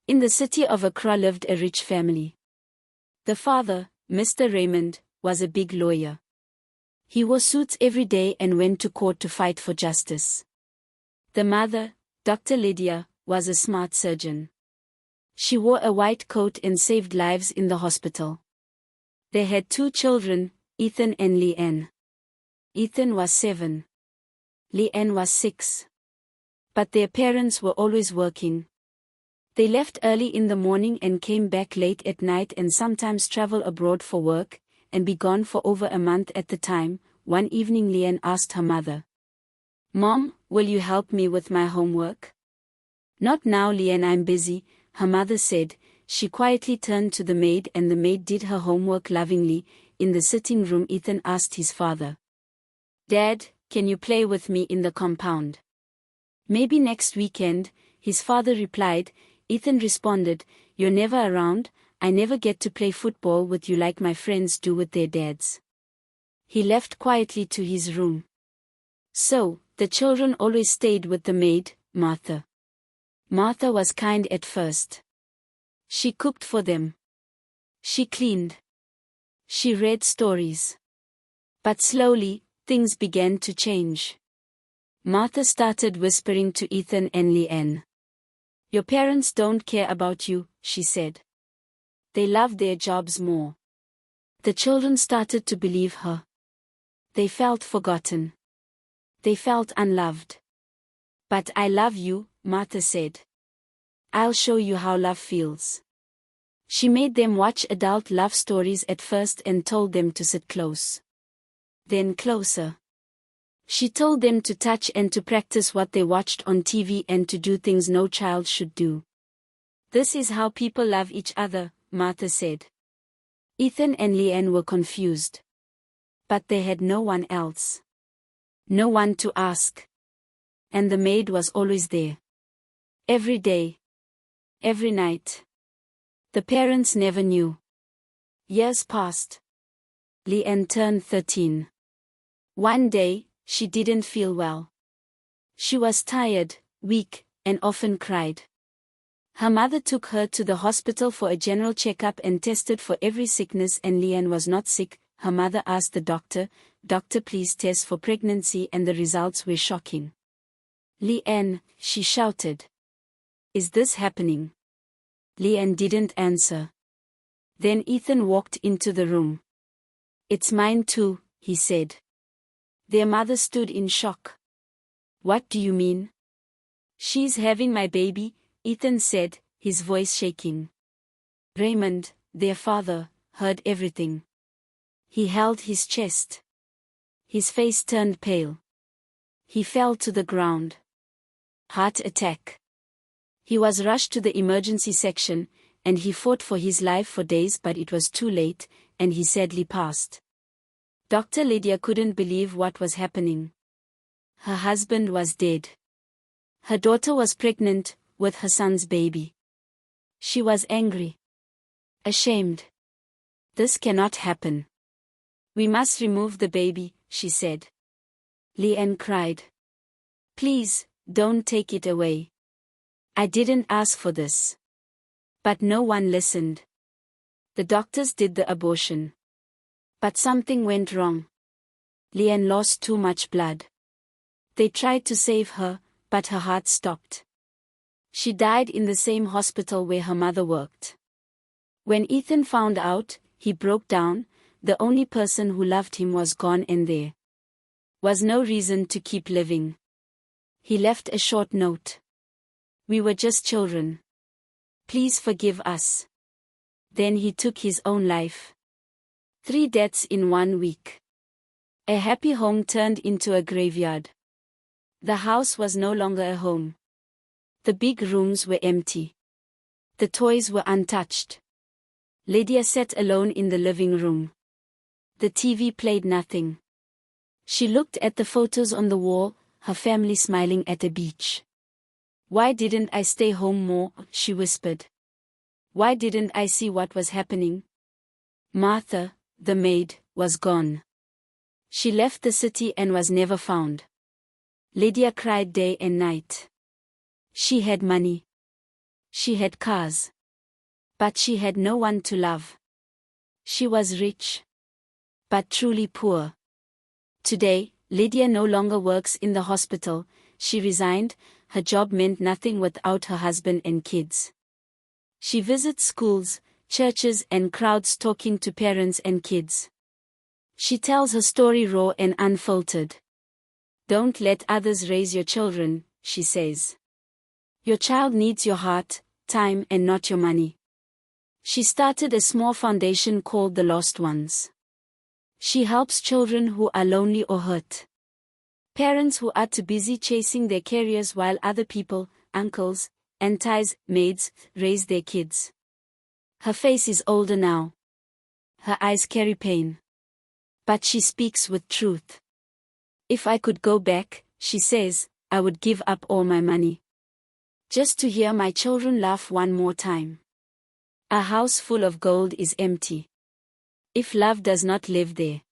In the city of Accra lived a rich family. The father, Mr. Raymond, was a big lawyer. He wore suits every day and went to court to fight for justice. The mother, Dr. Lydia, was a smart surgeon. She wore a white coat and saved lives in the hospital. They had 2 children, Ethan and Leanne. Ethan was 7. Leanne was 6. But their parents were always working. They left early in the morning and came back late at night and sometimes travel abroad for work, and be gone for over a month at the time. One evening Leanne asked her mother, "Mom, will you help me with my homework?" "Not now, Leanne, I'm busy," her mother said. She quietly turned to the maid and the maid did her homework lovingly. In the sitting room Ethan asked his father, "Dad, can you play with me in the compound?" "Maybe next weekend," his father replied. Ethan responded, "You're never around, I never get to play football with you like my friends do with their dads." He left quietly to his room. So, the children always stayed with the maid, Martha. Martha was kind at first. She cooked for them. She cleaned. She read stories. But slowly, things began to change. Martha started whispering to Ethan and Leanne. "Your parents don't care about you," she said. "They love their jobs more." The children started to believe her. They felt forgotten. They felt unloved. "But I love you," Martha said. "I'll show you how love feels." She made them watch adult love stories at first and told them to sit close. Then closer. She told them to touch and to practice what they watched on TV and to do things no child should do. "This is how people love each other," Martha said. Ethan and Leanne were confused. But they had no one else. No one to ask. And the maid was always there. Every day. Every night. The parents never knew. Years passed. Leanne turned 13. One day, she didn't feel well. She was tired, weak, and often cried. Her mother took her to the hospital for a general checkup and tested for every sickness, and Leanne was not sick. Her mother asked the doctor, "Doctor, please test for pregnancy," and the results were shocking. "Leanne," she shouted. "Is this happening?" Leanne didn't answer. Then Ethan walked into the room. "It's mine too," he said. Their mother stood in shock. "What do you mean?" "She's having my baby," Ethan said, his voice shaking. Raymond, their father, heard everything. He held his chest. His face turned pale. He fell to the ground. Heart attack. He was rushed to the emergency section, and he fought for his life for days, but it was too late, and he sadly passed. Dr. Lydia couldn't believe what was happening. Her husband was dead. Her daughter was pregnant, with her son's baby. She was angry. Ashamed. "This cannot happen. We must remove the baby," she said. Leanne cried. "Please, don't take it away. I didn't ask for this." But no one listened. The doctors did the abortion. But something went wrong. Leanne lost too much blood. They tried to save her, but her heart stopped. She died in the same hospital where her mother worked. When Ethan found out, he broke down. The only person who loved him was gone, and there was no reason to keep living. He left a short note. "We were just children. Please forgive us." Then he took his own life. 3 deaths in 1 week. A happy home turned into a graveyard. The house was no longer a home. The big rooms were empty. The toys were untouched. Lydia sat alone in the living room. The TV played nothing. She looked at the photos on the wall, her family smiling at a beach. "Why didn't I stay home more?" she whispered. "Why didn't I see what was happening?" Martha, the maid, was gone. She left the city and was never found. Lydia cried day and night. She had money. She had cars. But she had no one to love. She was rich. But truly poor. Today, Lydia no longer works in the hospital. She resigned. Her job meant nothing without her husband and kids. She visits schools, churches and crowds talking to parents and kids. She tells her story raw and unfiltered. Don't let others raise your children, she says. Your child needs your heart, time and not your money. She started a small foundation called The Lost Ones. She helps children who are lonely or hurt. Parents who are too busy chasing their careers while other people, uncles, aunties, maids, raise their kids. Her face is older now. Her eyes carry pain. But she speaks with truth. If I could go back, she says, I would give up all my money. Just to hear my children laugh one more time. A house full of gold is empty. If love does not live there.